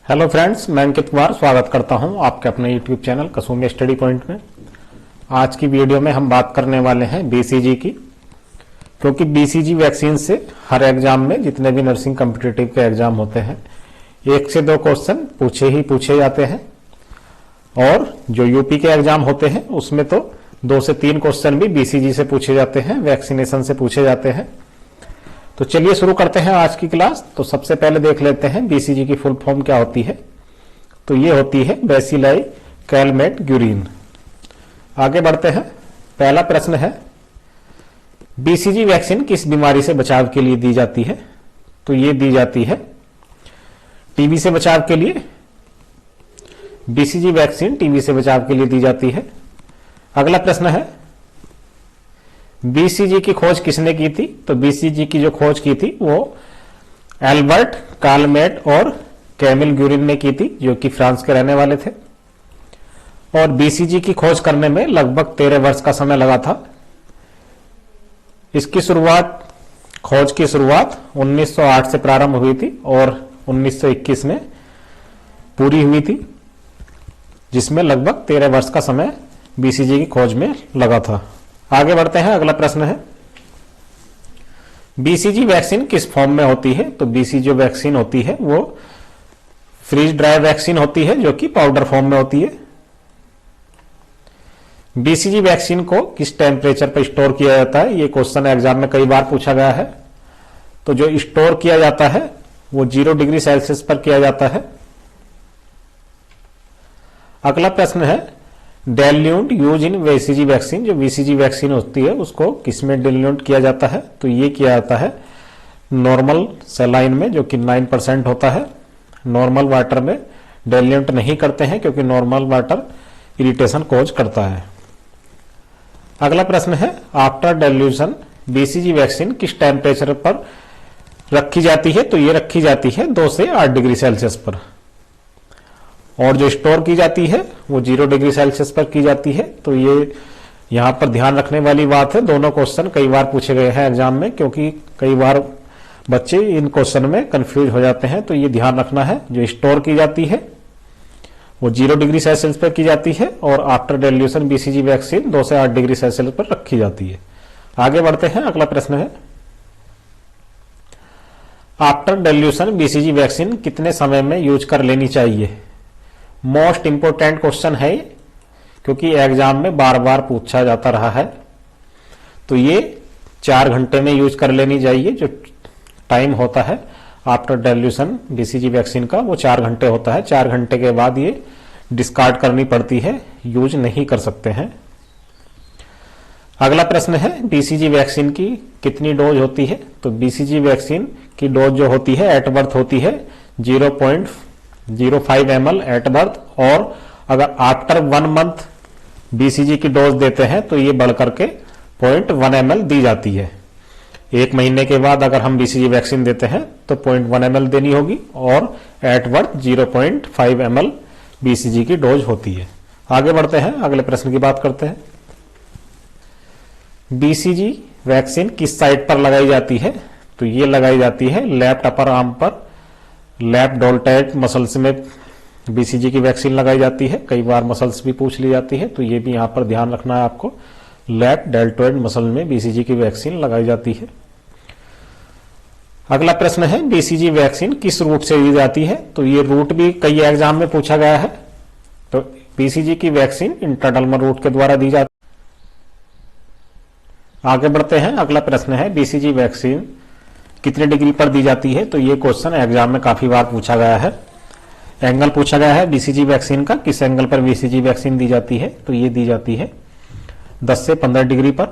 Hello friends, मैं अंकित कुमार स्वागत करता हूं आपके अपने यूट्यूब चैनल कसुम्या स्टडी पॉइंट में। आज की वीडियो में हम बात करने वाले हैं बीसीजी की, क्योंकि बीसीजी वैक्सीन से हर एग्जाम में जितने भी नर्सिंग कॉम्पिटिटिव के एग्जाम होते हैं 1 से 2 क्वेश्चन पूछे जाते हैं, और जो यूपी के एग्जाम होते हैं उसमें तो 2 से 3 क्वेश्चन भी बीसीजी से पूछे जाते हैं, वैक्सीनेशन से पूछे जाते हैं। तो चलिए शुरू करते हैं आज की क्लास। तो सबसे पहले देख लेते हैं बीसीजी की फुल फॉर्म क्या होती है। तो ये होती है बैसिलाई कैलमेट-ग्यूरिन। आगे बढ़ते हैं। पहला प्रश्न है, बीसीजी वैक्सीन किस बीमारी से बचाव के लिए दी जाती है? तो ये दी जाती है टीबी से बचाव के लिए। बीसीजी वैक्सीन टीबी से बचाव के लिए दी जाती है। अगला प्रश्न है, बीसीजी की खोज किसने की थी? तो बीसीजी की जो खोज की थी वो एल्बर्ट कालमेट और कैमिल ग्यूरिन ने की थी, जो कि फ्रांस के रहने वाले थे। और बीसीजी की खोज करने में लगभग 13 वर्ष का समय लगा था। इसकी शुरुआत, खोज की शुरुआत 1908 से प्रारंभ हुई थी और 1921 में पूरी हुई थी, जिसमें लगभग 13 वर्ष का समय बीसीजी की खोज में लगा था। आगे बढ़ते हैं। अगला प्रश्न है, बीसीजी वैक्सीन किस फॉर्म में होती है? तो बीसीजी जो वैक्सीन होती है वो फ्रीज ड्राई वैक्सीन होती है, जो कि पाउडर फॉर्म में होती है। बीसीजी वैक्सीन को किस टेम्परेचर पर स्टोर किया जाता है? ये क्वेश्चन एग्जाम में कई बार पूछा गया है। तो जो स्टोर किया जाता है वो 0 डिग्री सेल्सियस पर किया जाता है। अगला प्रश्न है, dilute use in BCG vaccine. जो बीसीजी वैक्सीन होती है उसको किसमें डेल्यूट किया जाता है? तो ये किया जाता है नॉर्मल सलाइन में, जो कि 9% होता है। नॉर्मल वाटर में डेल्यूट नहीं करते हैं, क्योंकि नॉर्मल वाटर इरिटेशन कॉज करता है। अगला प्रश्न है, आफ्टर डेल्यूशन बीसीजी वैक्सीन किस टेम्परेचर पर रखी जाती है? तो ये रखी जाती है 2 से 8 डिग्री सेल्सियस पर। और जो स्टोर की जाती है वो 0 डिग्री सेल्सियस पर की जाती है। तो ये यहां पर ध्यान रखने वाली बात है। दोनों क्वेश्चन कई बार पूछे गए हैं एग्जाम में, क्योंकि कई बार बच्चे इन क्वेश्चन में कंफ्यूज हो जाते हैं। तो ये ध्यान रखना है, जो स्टोर की जाती है वो 0 डिग्री सेल्सियस पर की जाती है, और आफ्टर डेल्यूशन बीसीजी वैक्सीन 2 से 8 डिग्री सेल्सियस पर रखी जाती है। आगे बढ़ते हैं। अगला प्रश्न है, आफ्टर डेल्यूशन बीसीजी वैक्सीन कितने समय में यूज कर लेनी चाहिए? मोस्ट इंपोर्टेंट क्वेश्चन है, क्योंकि एग्जाम में बार बार पूछा जाता रहा है। तो ये 4 घंटे में यूज कर लेनी चाहिए। जो टाइम होता है आफ्टर डेल्यूशन बीसीजी वैक्सीन का वो 4 घंटे होता है। 4 घंटे के बाद ये डिस्कार्ड करनी पड़ती है, यूज नहीं कर सकते हैं। अगला प्रश्न है, बीसीजी वैक्सीन की कितनी डोज होती है? तो बीसीजी वैक्सीन की डोज जो होती है एट बर्थ होती है 0.05 ml एट बर्थ, और अगर आफ्टर 1 मंथ बीसीजी की डोज देते हैं तो ये बढ़ करके 0.1 ml दी जाती है। 1 महीने के बाद अगर हम बीसीजी वैक्सीन देते हैं तो 0.1 ml देनी होगी, और एट बर्थ 0.5 ml बीसीजी की डोज होती है। आगे बढ़ते हैं, अगले प्रश्न की बात करते हैं। बीसीजी वैक्सीन किस साइड पर लगाई जाती है? तो ये लगाई जाती है लेफ्ट अपर आर्म पर। लेफ्ट डेल्टॉइड मसल्स में बीसीजी की वैक्सीन लगाई जाती है। कई बार मसल्स भी पूछ ली जाती है, तो ये भी यहां पर ध्यान रखना है आपको। लेफ्ट डेल्टॉइड मसल में बीसीजी की वैक्सीन लगाई जाती है। अगला प्रश्न है, बीसीजी वैक्सीन किस रूट से दी जाती है? तो ये रूट भी कई एग्जाम में पूछा गया है। तो बीसीजी की वैक्सीन इंट्राडर्मल रूट के द्वारा दी जाती है। आगे बढ़ते हैं। अगला प्रश्न है, बीसीजी वैक्सीन कितने डिग्री पर दी जाती है? तो ये क्वेश्चन एग्जाम में काफी बार पूछा गया है। एंगल पूछा गया है बीसीजी वैक्सीन का, किस एंगल पर बीसीजी वैक्सीन दी जाती है? तो ये दी जाती है 10 से 15 डिग्री पर।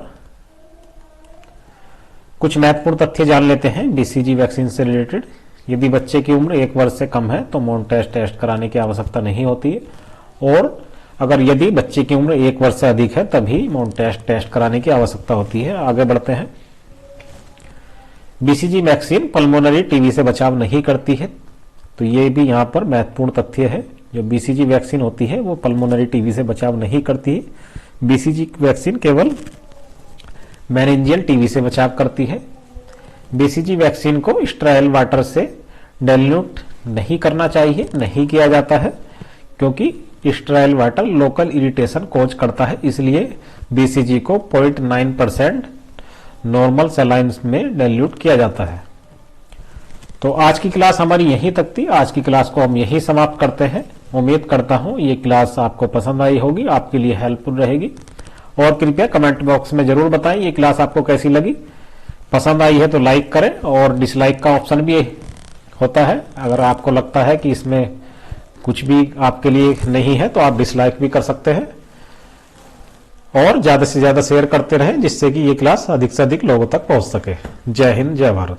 कुछ महत्वपूर्ण तथ्य जान लेते हैं बीसीजी वैक्सीन से रिलेटेड। यदि बच्चे की उम्र 1 वर्ष से कम है तो मोन टेस्ट कराने की आवश्यकता नहीं होती है, और अगर यदि बच्चे की उम्र 1 वर्ष से अधिक है तभी मोन टेस्ट कराने की आवश्यकता होती है। आगे बढ़ते हैं। बीसीजी वैक्सीन पल्मोनरी टीबी से बचाव नहीं करती है। तो ये भी यहां पर महत्वपूर्ण तथ्य है। जो बीसीजी वैक्सीन होती है वो पल्मोनरी टीबी से बचाव नहीं करती है। बीसीजी वैक्सीन केवल मेनिंजियल टीबी से बचाव करती है। बीसीजी वैक्सीन को स्टेराइल वाटर से डाइल्यूट नहीं करना चाहिए, नहीं किया जाता है, क्योंकि sterile water local irritation cause करता है। इसलिए बीसीजी को 0.9% नॉर्मल सलाइन में डाइल्यूट किया जाता है। तो आज की क्लास हमारी यहीं तक थी। आज की क्लास को हम यहीं समाप्त करते हैं। उम्मीद करता हूं ये क्लास आपको पसंद आई होगी, आपके लिए हेल्पफुल रहेगी। और कृपया कमेंट बॉक्स में जरूर बताएं ये क्लास आपको कैसी लगी। पसंद आई है तो लाइक करें, और डिसलाइक का ऑप्शन भी होता है। अगर आपको लगता है कि इसमें कुछ भी आपके लिए नहीं है तो आप डिसलाइक भी कर सकते हैं। और ज्यादा से ज्यादा शेयर करते रहें, जिससे कि ये क्लास अधिक से अधिक लोगों तक पहुंच सके। जय हिंद, जय भारत।